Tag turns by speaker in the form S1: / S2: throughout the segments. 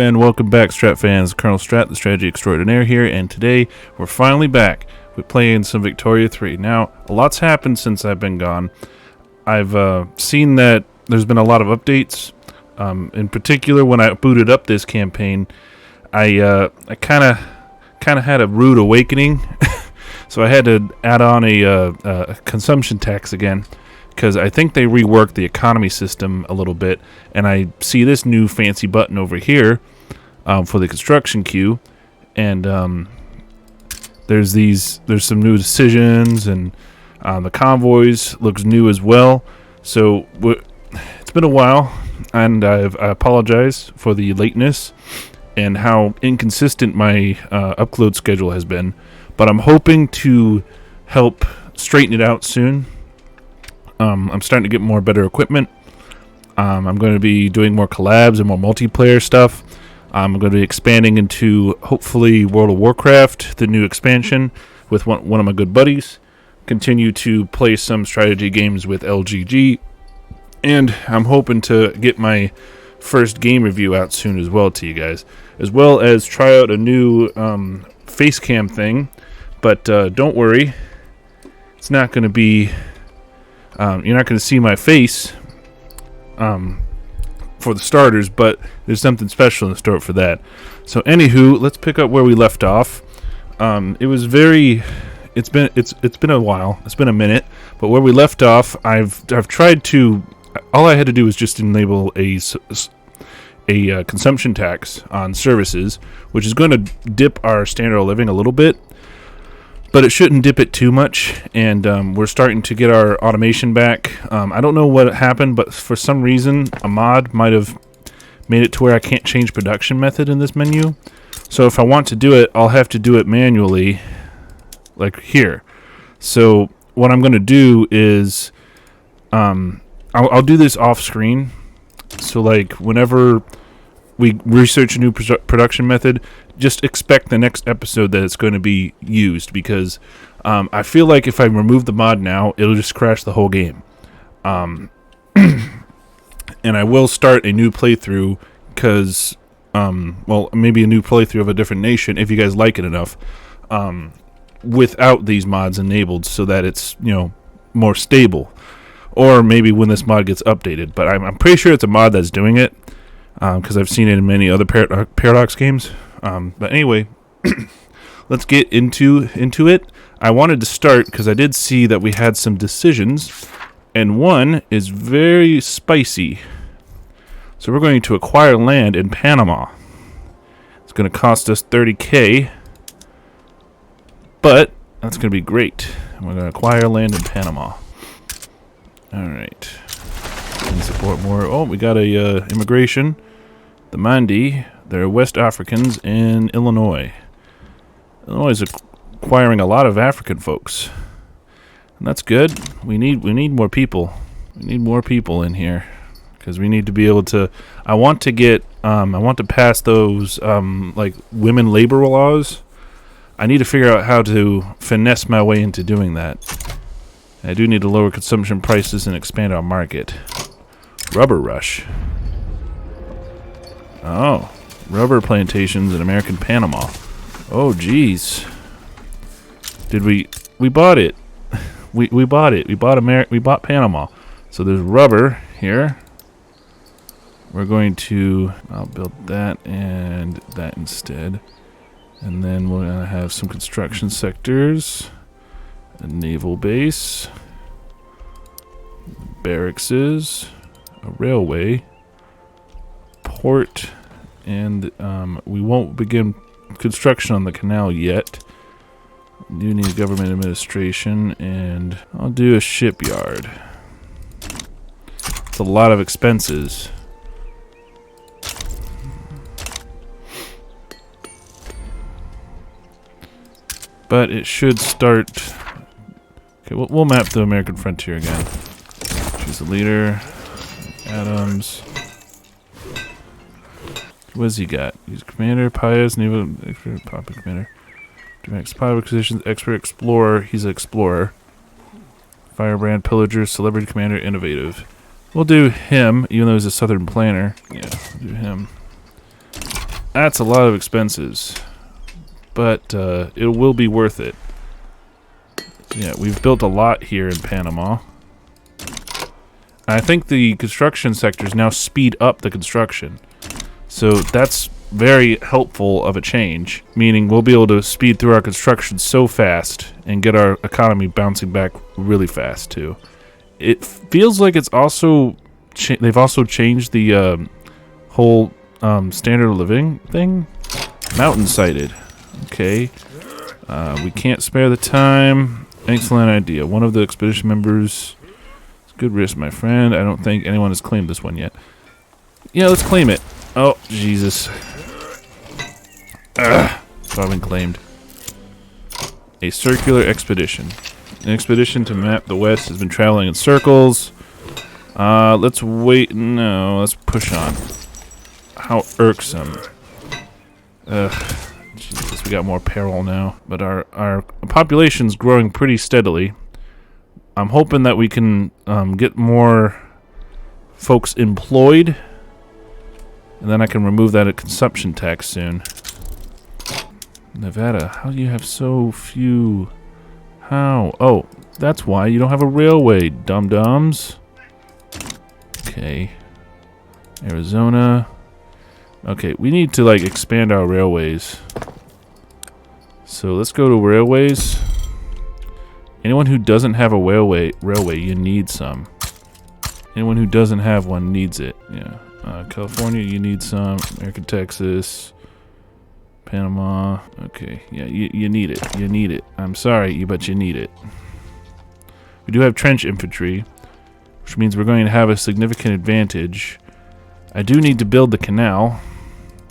S1: and welcome back, Strat fans. Colonel Strat, the strategy extraordinaire here, and today we're finally back with playing some Victoria 3. Now, a lot's happened since I've been gone. I've seen that there's been a lot of updates. In particular, when I booted up this campaign, I kind of had a rude awakening, so I had to add on a consumption tax again. Because I think they reworked the economy system a little bit, and I see this new fancy button over here for the construction queue, and there's some new decisions, and the convoys looks new as well. So it's been a while, and I apologize for the lateness and how inconsistent my upload schedule has been, but I'm hoping to help straighten it out soon. I'm starting to get more better equipment. I'm going to be doing more collabs and more multiplayer stuff. I'm going to be expanding into, hopefully, World of Warcraft, the new expansion, with one of my good buddies. Continue to play some strategy games with LGG. And I'm hoping to get my first game review out soon as well to you guys. As well as try out a new face cam thing. But don't worry. It's not going to be... you're not going to see my face for the starters, but there's something special in store for that. So, anywho, let's pick up where we left off. It's been a while. It's been a minute, but where we left off, I've tried to. All I had to do was just enable a consumption tax on services, which is going to dip our standard of living a little bit. But it shouldn't dip it too much, and we're starting to get our automation back. I don't know what happened, but for some reason, a mod might have made it to where I can't change production method in this menu. So if I want to do it, I'll have to do it manually, like here. So what I'm going to do is, I'll do this off screen. So like whenever we research a new production method, just expect the next episode that it's going to be used, because I feel like if I remove the mod now, it'll just crash the whole game. And I will start a new playthrough, because, well, maybe a new playthrough of a different nation, if you guys like it enough, without these mods enabled, so that it's, more stable. Or maybe when this mod gets updated. But I'm pretty sure it's a mod that's doing it, because I've seen it in many other Paradox games. But anyway, let's get into it. I wanted to start because I did see that we had some decisions, and one is very spicy. So we're going to acquire land in Panama. It's going to cost us 30K, but that's going to be great. We're going to acquire land in Panama. All right. Can support more. Oh, we got a immigration. The Mandi. They're West Africans in Illinois. Illinois is acquiring a lot of African folks, and that's good. We need more people. We need more people in here, because we need to be able to. I want to pass those like women labor laws. I need to figure out how to finesse my way into doing that. I do need to lower consumption prices and expand our market. Rubber rush. Oh. Rubber plantations in American Panama. Oh, geez. We bought it. We bought it. We bought Panama. So there's rubber here. We're going to... I'll build that and that instead. And then we're going to have some construction sectors. A naval base. Barracks. A railway. Port... And we won't begin construction on the canal yet. We do need government administration, and I'll do a shipyard. It's a lot of expenses. But it should start... Okay, we'll map the American frontier again. Choose the leader. Adams. What has he got? He's commander, pious, naval expert, popular commander. Direct spy acquisitions, expert explorer. He's an explorer. Firebrand, pillager, celebrity commander, innovative. We'll do him, even though he's a southern planner. Yeah, we'll do him. That's a lot of expenses, but it will be worth it. Yeah, we've built a lot here in Panama. I think the construction sectors now speed up the construction. So that's very helpful of a change, meaning we'll be able to speed through our construction so fast and get our economy bouncing back really fast too. It feels like it's also they've also changed the whole standard of living thing. Mountain sighted. Okay. We can't spare the time. Excellent idea. One of the expedition members. Good risk, my friend. I don't think anyone has claimed this one yet. Yeah, let's claim it. Oh, Jesus. It's all been claimed. A circular expedition. An expedition to map the West has been traveling in circles. Let's wait. No, let's push on. How irksome. Jesus, we got more peril now. But our population's growing pretty steadily. I'm hoping that we can get more folks employed. And then I can remove that consumption tax soon. Nevada, how do you have so few? How? Oh, that's why you don't have a railway, dum-dums. Okay. Arizona. Okay, we need to like expand our railways. So let's go to railways. Anyone who doesn't have a railway, you need some. Anyone who doesn't have one needs it. Yeah. California, you need some. American Texas. Panama. Okay. Yeah, you need it. You need it. I'm sorry, but you need it. We do have trench infantry, which means we're going to have a significant advantage. I do need to build the canal.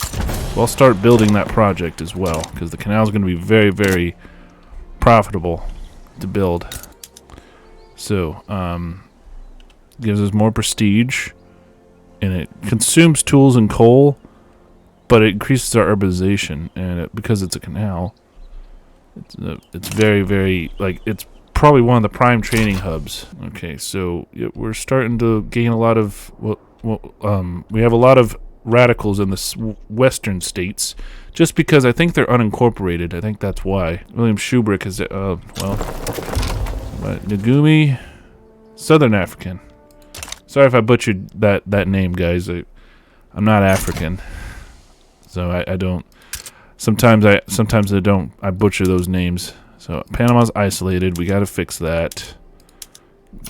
S1: So I'll start building that project as well, because the canal is going to be very, very profitable to build. So, gives us more prestige, and it consumes tools and coal, but it increases our urbanization, and because it's a canal, it's very, very, like, it's probably one of the prime training hubs. Okay, so yeah, we're starting to gain a lot of, we have a lot of radicals in the western states, just because I think they're unincorporated. I think that's why. William Schubrick is, Ngumi, Southern African. Sorry if I butchered that name, guys. I'm not African, so I don't. Sometimes I don't. I butcher those names. So Panama's isolated. We got to fix that.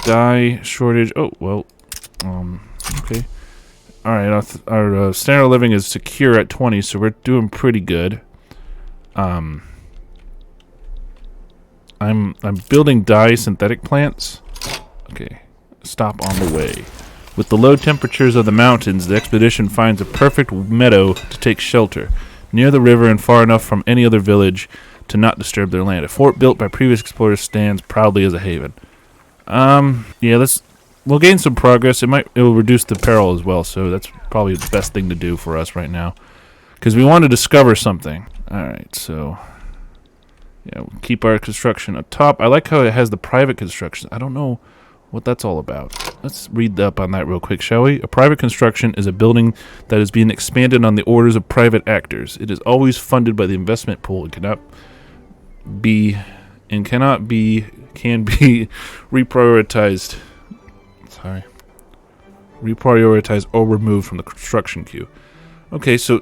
S1: Dye shortage. Oh well. Okay. All right. Our standard of living is secure at 20, so we're doing pretty good. I'm building dye synthetic plants. Okay. Stop on the way. With the low temperatures of the mountains, the expedition finds a perfect meadow to take shelter, near the river and far enough from any other village to not disturb their land. A fort built by previous explorers stands proudly as a haven. Yeah, we'll gain some progress. It will reduce the peril as well, so that's probably the best thing to do for us right now, because we want to discover something. All right, so yeah, we'll keep our construction up top. I like how it has the private construction. I don't know what that's all about. Let's read up on that real quick, shall we? A private construction is a building that is being expanded on the orders of private actors. It is always funded by the investment pool and can be reprioritized. Sorry. Reprioritized or removed from the construction queue. Okay, so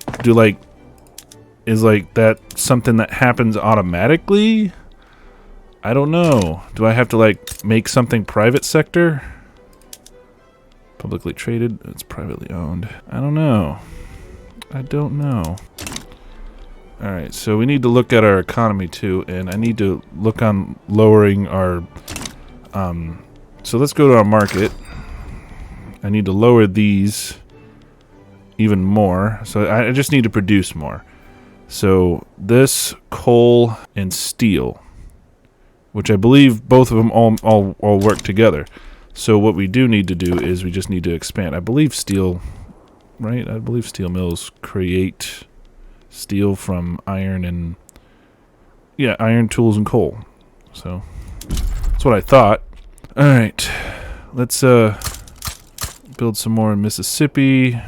S1: is that something that happens automatically? I don't know. Do I have to make something private sector? Publicly traded, it's privately owned. I don't know. Alright, so we need to look at our economy too, and I need to look on lowering our so let's go to our market. I need to lower these even more. So I just need to produce more. So this coal and steel, which I believe both of them all work together. So what we do need to do is we just need to expand. I believe steel, right? I believe steel mills create steel from iron and, yeah, iron, tools, and coal. So that's what I thought. All right, let's build some more in Mississippi,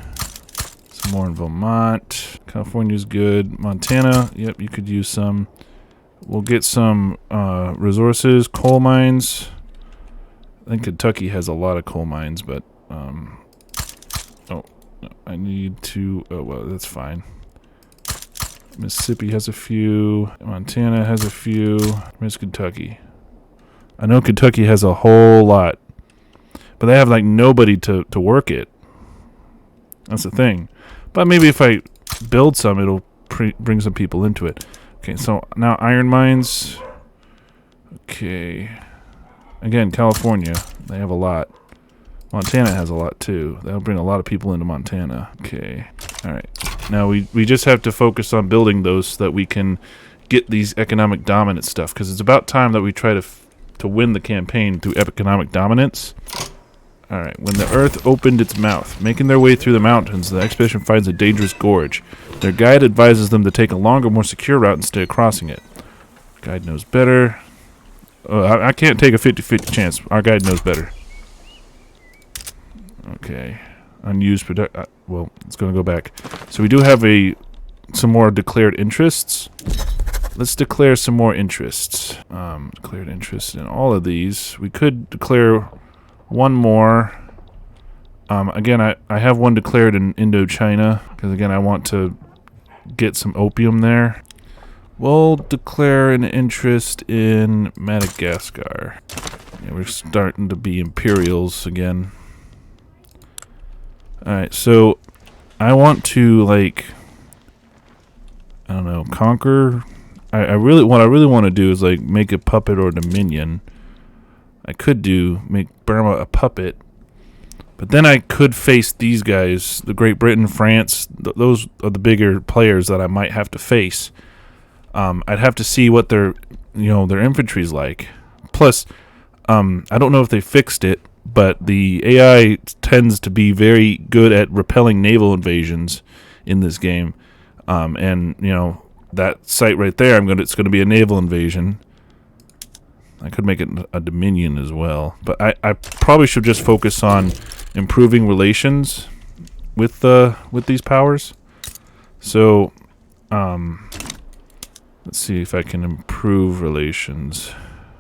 S1: some more in Vermont. California's good. Montana, yep, you could use some. We'll get some resources, coal mines. I think Kentucky has a lot of coal mines, but oh, no, I need to. Oh well, that's fine. Mississippi has a few. Montana has a few. Where's Kentucky? I know Kentucky has a whole lot, but they have like nobody to work it. That's the thing. But maybe if I build some, it'll bring some people into it. Okay, so now iron mines. Okay. Again, California, they have a lot. Montana has a lot too. That'll bring a lot of people into Montana. Okay. Alright. Now we just have to focus on building those so that we can get these economic dominance stuff. Because it's about time that we try to win the campaign through economic dominance. Alright. When the earth opened its mouth, making their way through the mountains, the expedition finds a dangerous gorge. Their guide advises them to take a longer, more secure route instead of crossing it. Guide knows better. I can't take a 50-50 chance. Our guide knows better. Okay. Unused product. Well, it's going to go back. So we do have some more declared interests. Let's declare some more interests. Declared interests in all of these. We could declare one more. Again, I have one declared in Indochina. Because, again, I want to get some opium there. We'll declare an interest in Madagascar. Yeah, we're starting to be imperials again. Alright, so I want to, like, I don't know, conquer. What I really want to do is, like, make a puppet or dominion. I could make Burma a puppet. But then I could face these guys, the Great Britain, France. Those are the bigger players that I might have to face. I'd have to see what their infantry's like. Plus, I don't know if they fixed it, but the AI tends to be very good at repelling naval invasions in this game. And that site right there, it's going to be a naval invasion. I could make it a dominion as well, but I probably should just focus on improving relations with these powers. So, let's see if I can improve relations.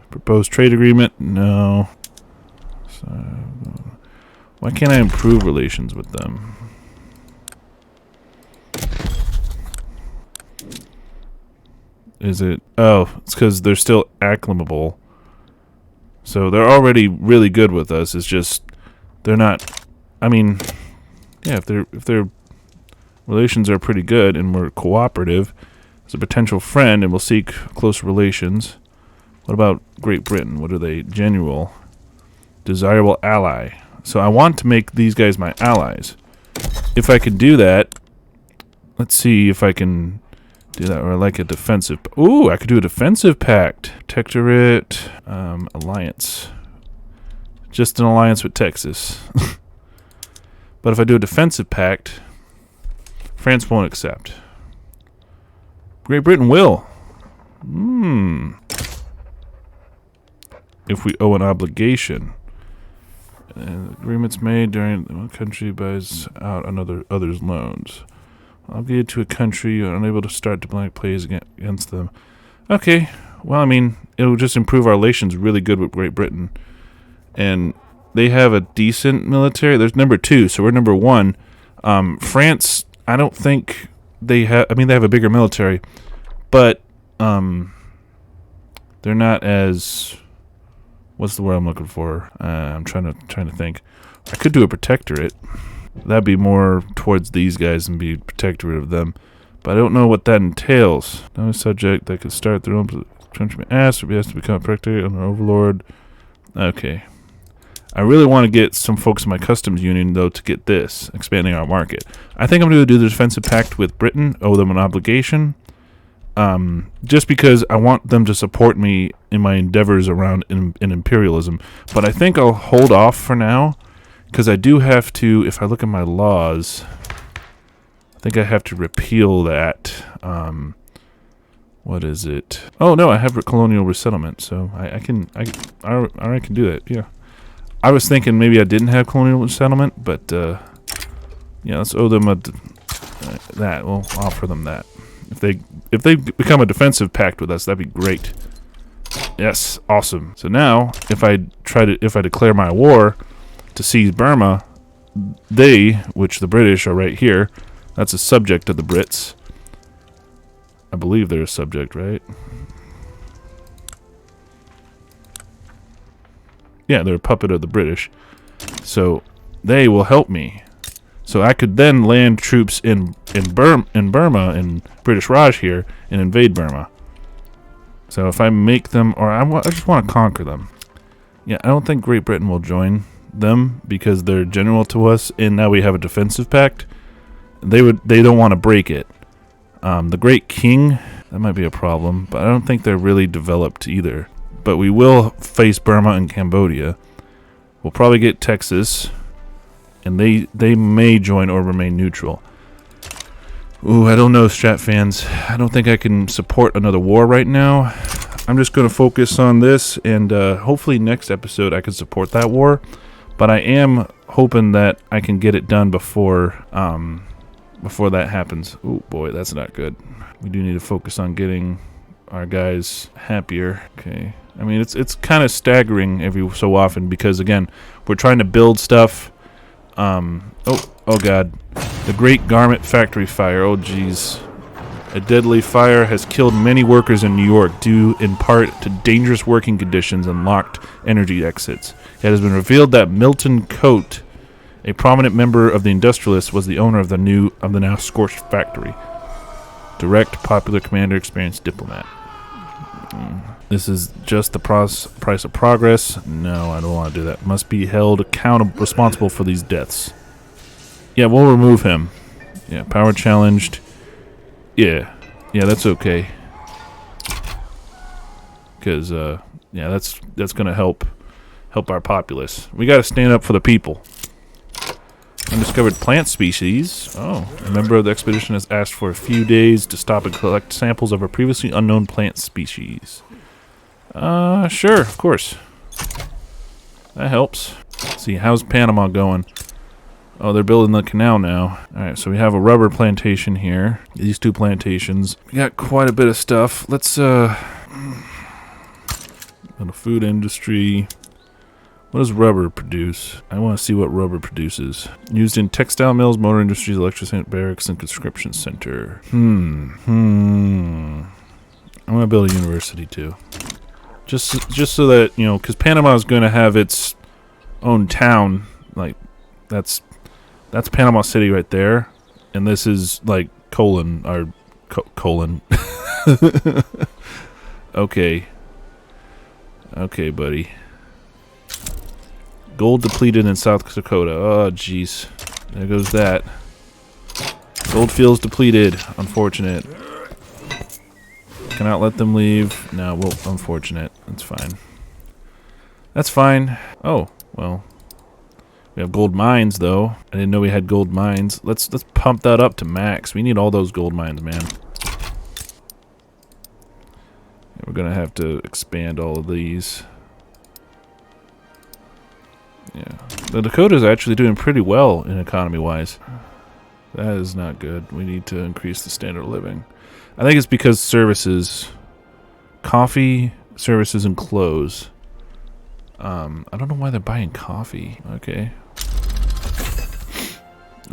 S1: Proposed trade agreement? No. So, why can't I improve relations with them? Is it? Oh, it's because they're still acclimable. So they're already really good with us. It's just they're not. I mean, yeah, if their relations are pretty good and we're cooperative as a potential friend and we'll seek close relations. What about Great Britain? What are they? Genuine, desirable ally. So I want to make these guys my allies. If I can do that, let's see if I can do that. Or I like a defensive. Ooh, I could do a defensive pact. Protectorate, alliance. Just an alliance with Texas. But if I do a defensive pact, France won't accept. Great Britain will. If we owe an obligation. Agreements made during one country buys out others' loans. Obligated to a country, you're unable to start diplomatic plays against them. Okay, well, I mean, it'll just improve our relations really good with Great Britain. And they have a decent military. There's number 2, so we're number 1. France, I don't think they have. I mean, they have a bigger military, but they're not as. What's the word I'm looking for? I'm trying to think. I could do a protectorate. That'd be more towards these guys and be protectorate of them. But I don't know what that entails. No subject that could start their own country may ask or be asked to become a protectorate on an overlord. Okay. I really want to get some folks in my customs union, though, to get this, expanding our market. I think I'm going to do the defensive pact with Britain, owe them an obligation. Just because I want them to support me in my endeavors around in imperialism. But I think I'll hold off for now, because I do have to, if I look at my laws, I think I have to repeal that. What is it? Oh, no, I have colonial resettlement, so I can do that, yeah. I was thinking maybe I didn't have colonial resettlement, but, yeah, let's owe them a... that. We'll offer them that. If they become a defensive pact with us, that'd be great. Yes, awesome. So now, if I declare my war to seize Burma, they, which the British are right here, that's a subject of the Brits. I believe they're a subject, right? Yeah, they're a puppet of the British. So they will help me. So I could then land troops in Burma, in British Raj here, and invade Burma. So if I make them, or I just want to conquer them. Yeah, I don't think Great Britain will join them because they're general to us, and now we have a defensive pact. They don't want to break it. The Great King, that might be a problem, but I don't think they're really developed either. But we will face Burma and Cambodia. We'll probably get Texas, and they may join or remain neutral. Ooh, I don't know, Strat fans. I don't think I can support another war right now. I'm just going to focus on this, and hopefully next episode I can support that war. But I am hoping that I can get it done before that happens. Oh boy, that's not good. We do need to focus on getting our guys happier. Okay. I mean, it's kind of staggering every so often because, again, we're trying to build stuff. Oh god. The Great Garment Factory Fire. Oh jeez. A deadly fire has killed many workers in New York due in part to dangerous working conditions and locked energy exits. It has been revealed that Milton Coate, a prominent member of the Industrialists, was the owner of the now scorched factory. Direct popular commander, experienced diplomat. This is just the price of progress. No, I don't want to do that. Must be held responsible for these deaths. Yeah, we'll remove him. Yeah, power challenged. Yeah, that's okay. Because yeah, that's gonna help our populace. We got to stand up for the people. Undiscovered plant species. Oh, a member of the expedition has asked for a few days to stop and collect samples of a previously unknown plant species. Sure, of course. That helps. Let's see, how's Panama going? Oh, they're building the canal now. Alright, so we have a rubber plantation here. These two plantations. We got quite a bit of stuff. Let's, the food industry. What does rubber produce? I want to see what rubber produces. Used in textile mills, motor industries, electricity, barracks, and conscription center. I'm going to build a university too. Just so that, you know, because Panama is going to have its own town. Like, that's Panama City right there. And this is, like, colon. Okay. Okay, buddy. Gold depleted in South Dakota. Oh, jeez. There goes that. Gold fields depleted. Unfortunate. Cannot let them leave. No, well, unfortunate. That's fine. That's fine. Oh, well. We have gold mines, though. I didn't know we had gold mines. Let's pump that up to max. We need all those gold mines, man. We're going to have to expand all of these. Yeah. The Dakota's actually doing pretty well in economy-wise. That is not good. We need to increase the standard of living. I think it's because services, coffee, services, and clothes. I don't know why they're buying coffee. Okay.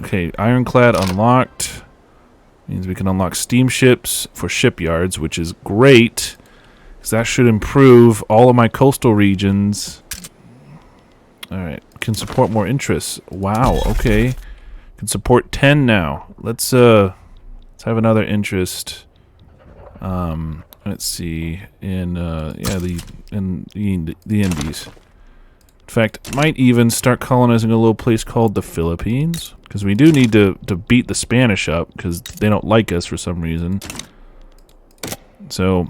S1: Okay, ironclad unlocked. Means we can unlock steamships for shipyards, which is great. Because that should improve all of my coastal regions. Alright, can support more interests. Wow, okay. Can support 10 now. Let's have another interest. Let's see, in the Indies. In fact, might even start colonizing a little place called the Philippines, because we do need to beat the Spanish up because they don't like us for some reason. So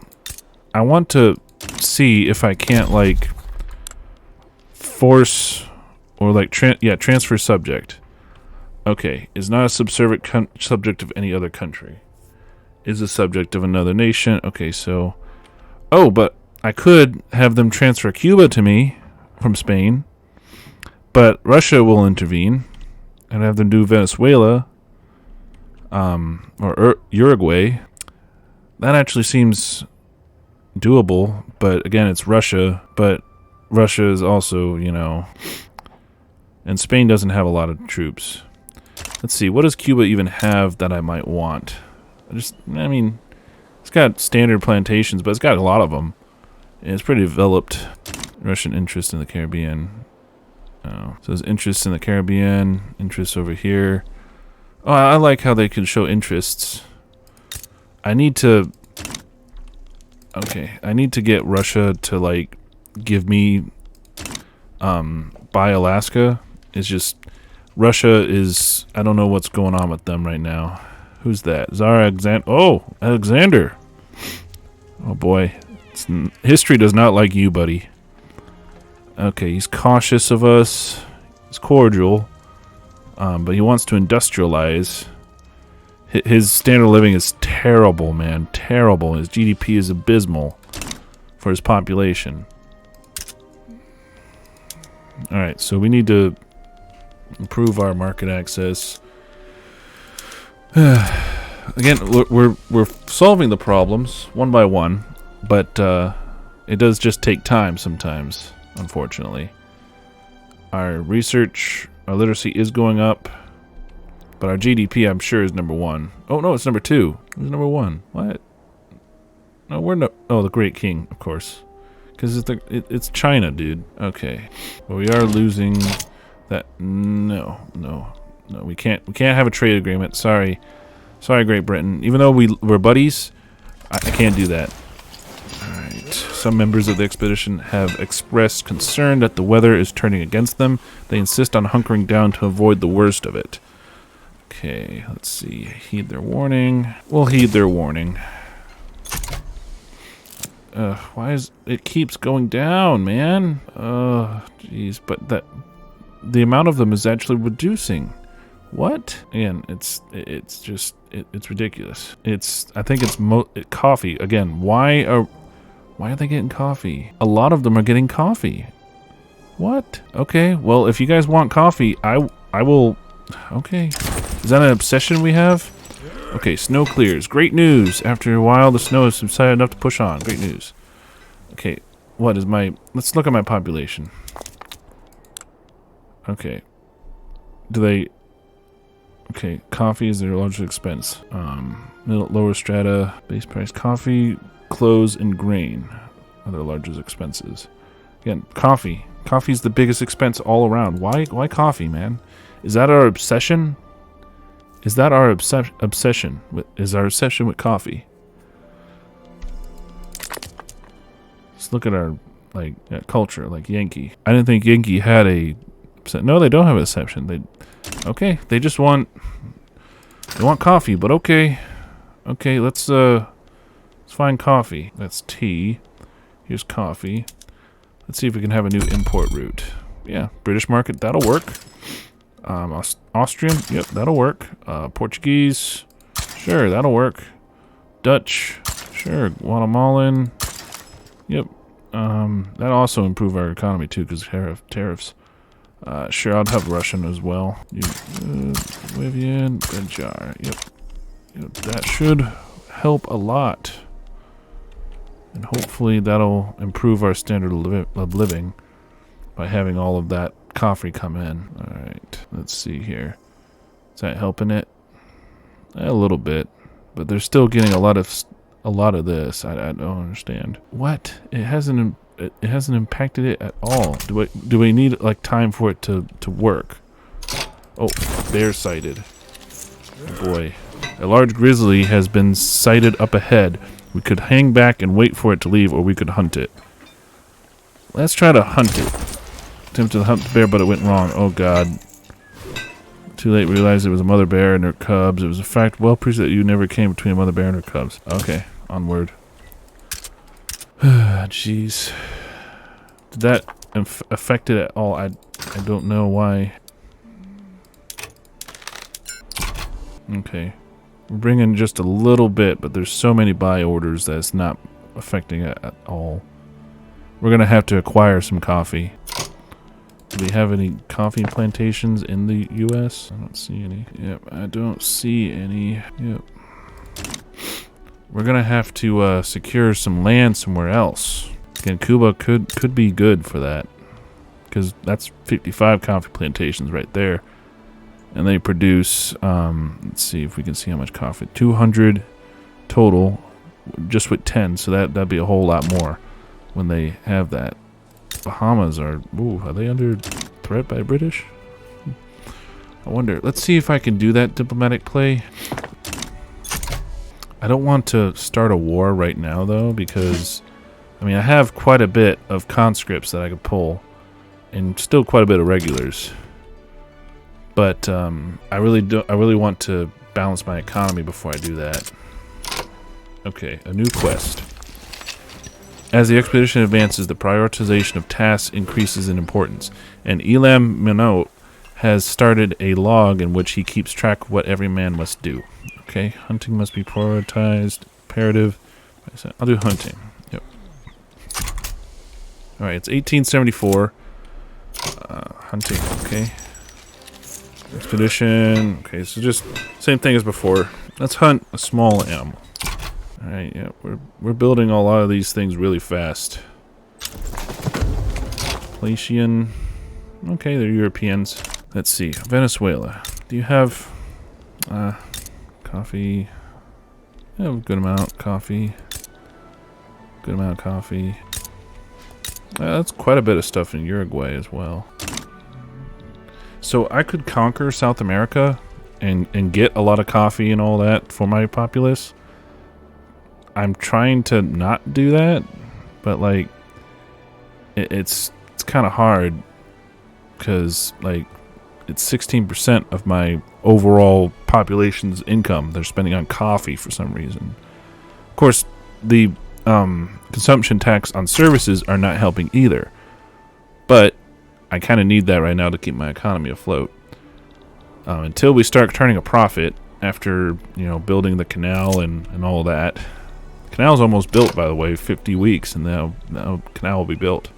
S1: I want to see if I can't like force or like transfer subject. Okay, is not a subservient subject of any other country. Is a subject of another nation. Okay, so... Oh, but I could have them transfer Cuba to me from Spain. But Russia will intervene. And have them do Venezuela. or Uruguay. That actually seems doable, but again, it's Russia, but Russia is also, you know, and Spain doesn't have a lot of troops. Let's see, what does Cuba even have that I might want? I mean, it's got standard plantations, but it's got a lot of them. And it's pretty developed. Russian interest in the Caribbean. Oh, so there's interest in the Caribbean, interests over here. Oh, I like how they can show interests. I need to get Russia to, like, give me, buy Alaska. It's just, Russia is, I don't know what's going on with them right now. Who's that? Alexander. Oh boy. History does not like you, buddy. Okay, he's cautious of us. He's cordial. But he wants to industrialize. His standard of living is terrible, man. Terrible. His GDP is abysmal for his population. Alright, so we need to improve our market access. Again, we're solving the problems one by one, but it does just take time sometimes, unfortunately. Our research, our literacy is going up, but our GDP, I'm sure, is number one. Oh no, it's number two. Who's number one? What? No, we're no. Oh, the Great King, of course, because it's China, dude. Okay, but we are losing that. No, we can't have a trade agreement. Sorry, Great Britain. Even though we're buddies, I can't do that. Alright. Some members of the expedition have expressed concern that the weather is turning against them. They insist on hunkering down to avoid the worst of it. Okay, let's see. Heed their warning. We'll heed their warning. Why is it keeps going down, man? Jeez, but the amount of them is actually reducing. What? Again, it's ridiculous. I think it's coffee. Again, why are they getting coffee? A lot of them are getting coffee. What? Okay, well, if you guys want coffee, I will. Okay, is that an obsession we have? Okay, snow clears. Great news. After a while, the snow has subsided enough to push on. Great news. Okay, what is my? Let's look at my population. Okay, okay, coffee is their largest expense. Lower strata, base price coffee, clothes, and grain are their largest expenses. Again, coffee. Coffee's the biggest expense all around. Why coffee, man? Is that our obsession? Is that our obsession? Is our obsession with coffee? Let's look at our culture, like Yankee. I didn't think Yankee had a. No, they don't have an exception. Okay, they just want coffee, but okay, let's find coffee. That's tea. Here's coffee. Let's see if we can have a new import route. Yeah, British market, that'll work. Austrian, yep, that'll work. Portuguese, sure, that'll work. Dutch, sure. Guatemalan, yep. That'll also improve our economy too, because tariffs. Sure, I'll have Russian as well. Vivian, Benjar. Yep. That should help a lot. And hopefully that'll improve our standard of living by having all of that coffee come in. Alright, let's see here. Is that helping it? A little bit. But they're still getting a lot of this. I don't understand. What? It hasn't impacted it at all. Do we need like time for it to work? Oh, bear sighted. Oh boy. A large grizzly has been sighted up ahead. We could hang back and wait for it to leave, or we could hunt it. Let's try to hunt it. Attempted to hunt the bear, but it went wrong. Oh god. Too late, we realized it was a mother bear and her cubs. It was a fact well proved that you never came between a mother bear and her cubs. Okay, onward. Jeez. Did that affect it at all? I don't know why. Okay. We're bringing just a little bit, but there's so many buy orders that it's not affecting it at all. We're going to have to acquire some coffee. Do we have any coffee plantations in the U.S.? I don't see any. Yep, I don't see any. Yep. We're gonna have to secure some land somewhere else. Again, Cuba could be good for that, because that's 55 coffee plantations right there, and they produce. Let's see if we can see how much coffee. 200 total, just with 10. So that'd be a whole lot more when they have that. Bahamas are they under threat by British? I wonder. Let's see if I can do that diplomatic play. I don't want to start a war right now though, because I mean I have quite a bit of conscripts that I could pull, and still quite a bit of regulars. But I really want to balance my economy before I do that. Okay, a new quest. As the expedition advances, the prioritization of tasks increases in importance, and Elam Minot has started a log in which he keeps track of what every man must do. Okay, hunting must be prioritized. Imperative. I'll do hunting. Yep. Alright, it's 1874. Hunting, okay. Expedition. Okay, so just same thing as before. Let's hunt a small animal. Alright, yeah, we're building a lot of these things really fast. Palatian. Okay, they're Europeans. Let's see. Venezuela. Do you have coffee? I have a good amount. Coffee. Good amount of coffee. That's quite a bit of stuff in Uruguay as well. So I could conquer South America and get a lot of coffee and all that for my populace. I'm trying to not do that, but like it's kind of hard because like it's 16% of my overall population's income they're spending on coffee for some reason. Of course, the consumption tax on services are not helping either, but I kind of need that right now to keep my economy afloat until we start turning a profit after building the canal and all that. Canal's almost built, by the way, 50 weeks, and now canal will be built.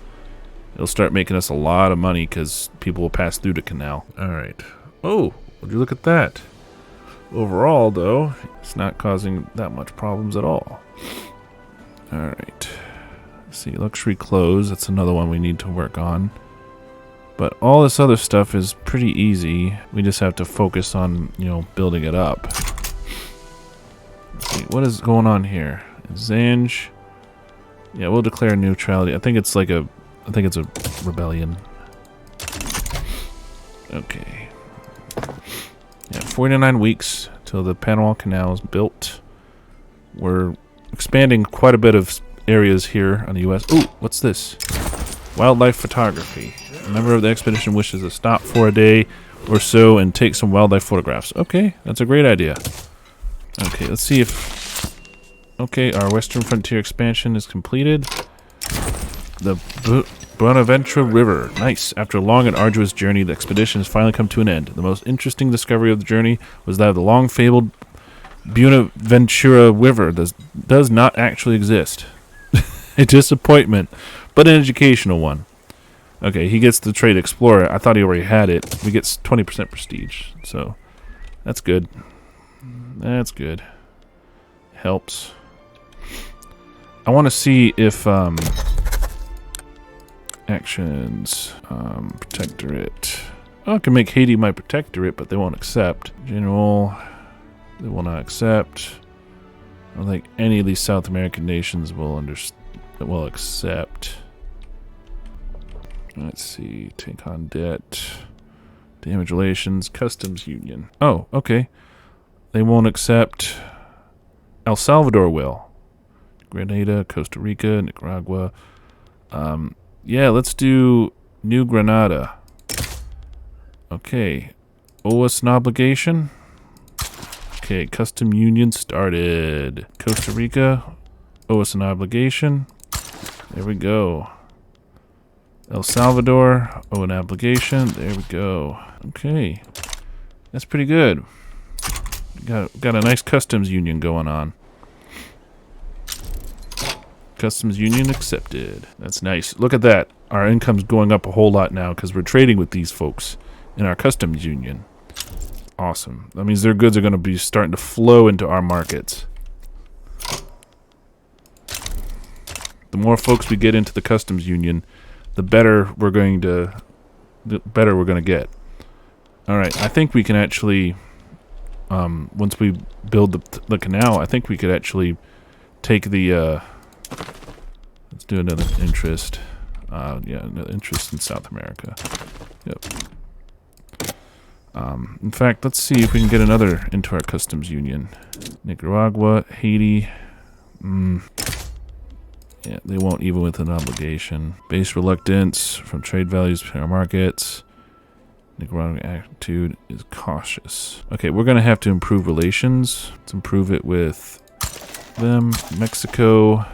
S1: It'll start making us a lot of money because people will pass through the canal. All right. Oh, would you look at that? Overall, though, it's not causing that much problems at all. All right. Let's see, luxury clothes. That's another one we need to work on. But all this other stuff is pretty easy. We just have to focus on, building it up. Let's see, what is going on here? Zanj. Yeah, we'll declare neutrality. I think it's a rebellion. Okay. Yeah, 49 weeks till the Panama Canal is built. We're expanding quite a bit of areas here on the U.S. Ooh, what's this? Wildlife photography. A member of the expedition wishes to stop for a day or so and take some wildlife photographs. Okay, that's a great idea. Okay, let's see if... Okay, our western frontier expansion is completed. The Buenaventura River. Nice. After a long and arduous journey, the expedition has finally come to an end. The most interesting discovery of the journey was that the long-fabled Buenaventura River does not actually exist. A disappointment, but an educational one. Okay, he gets the trait Explorer. I thought he already had it. He gets 20% prestige, so that's good. That's good. Helps. I want to see if actions protectorate. Oh, I can make Haiti my protectorate, but they won't accept. General, they will not accept. I don't think any of these South American nations will accept. Let's see. Take on debt. Damage relations. Customs union. Oh, okay. They won't accept. El Salvador will. Grenada, Costa Rica, Nicaragua. Yeah, let's do New Granada. Okay. Owe us an obligation. Okay, custom union started. Costa Rica, owe us an obligation. There we go. El Salvador, owe an obligation. There we go. Okay. That's pretty good. Got a nice customs union going on. Customs union accepted. That's nice. Look at that. our income's going up a whole lot now because we're trading with these folks in our customs union. Awesome. That means their goods are going to be starting to flow into our markets. The more folks we get into the customs union, the better we're going to get. All right, I think we can actually, once we build the canal, I think we could actually take the. Let's do another interest. Yeah, another interest in South America. Yep. In fact, let's see if we can get another into our customs union. Nicaragua, Haiti. Yeah, they won't even with an obligation. Base reluctance from trade values to our markets. Nicaraguan attitude is cautious. Okay, we're going to have to improve relations. Let's improve it with them. Mexico,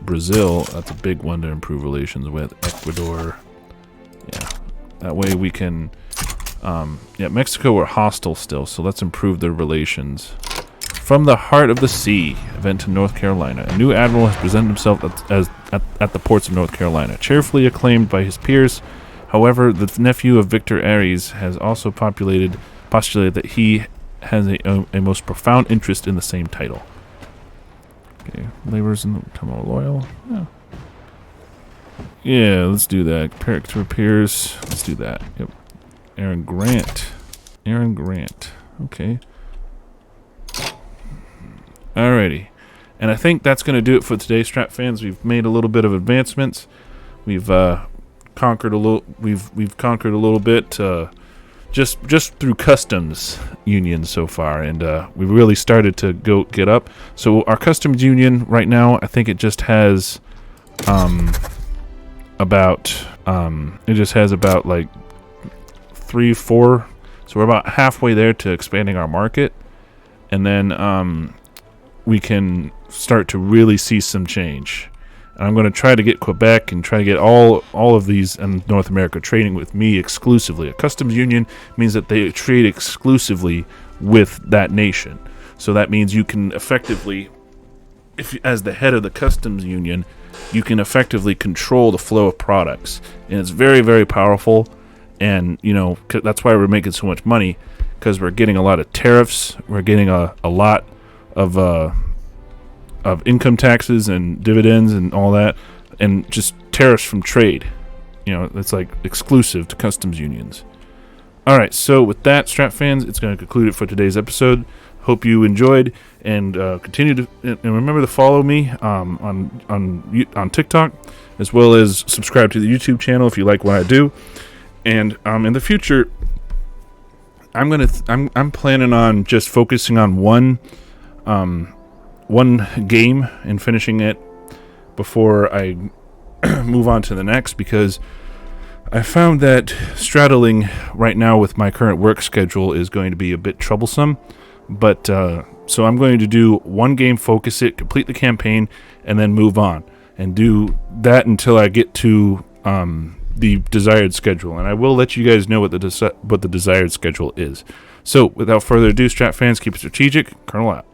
S1: Brazil, that's a big one to improve relations with. Ecuador. Yeah, that way we can... yeah, Mexico, we're hostile still, so let's improve their relations. From the heart of the sea, event in North Carolina. A new admiral has presented himself at the ports of North Carolina, cheerfully acclaimed by his peers. However, the nephew of Victor Aries has also postulated that he has a most profound interest in the same title. Okay, labors in the become loyal. Yeah, let's do that. Character peers. Let's do that. Yep. Aaron Grant. Aaron Grant. Okay. Alrighty. And I think that's going to do it for today, Strat fans. We've made a little bit of advancements. We've conquered a little. We've conquered a little bit just through customs union so far, and we really started to get up. So our customs union right now, I think it just has about like 3-4. So we're about halfway there to expanding our market, and then we can start to really see some change. And I'm going to try to get Quebec and try to get all of these in North America trading with me exclusively. A customs union means that they trade exclusively with that nation. So that means you can effectively, as the head of the customs union, you can effectively control the flow of products. And it's very, very powerful. And, you know, that's why we're making so much money, because we're getting a lot of tariffs. We're getting a lot of income taxes and dividends and all that, and just tariffs from trade. You know, it's like exclusive to customs unions. All right, so with that, Strat fans, it's going to conclude it for today's episode. Hope you enjoyed, and continue to and remember to follow me on TikTok, as well as subscribe to the YouTube channel if you like what I do. And in the future, I'm planning on just focusing on one game and finishing it before I move on to the next, because I found that straddling right now with my current work schedule is going to be a bit troublesome. But so I'm going to do one game, focus it, complete the campaign, and then move on and do that until I get to the desired schedule. And I will let you guys know what the desired schedule is. So without further ado, Strat fans, keep it strategic. Colonel out.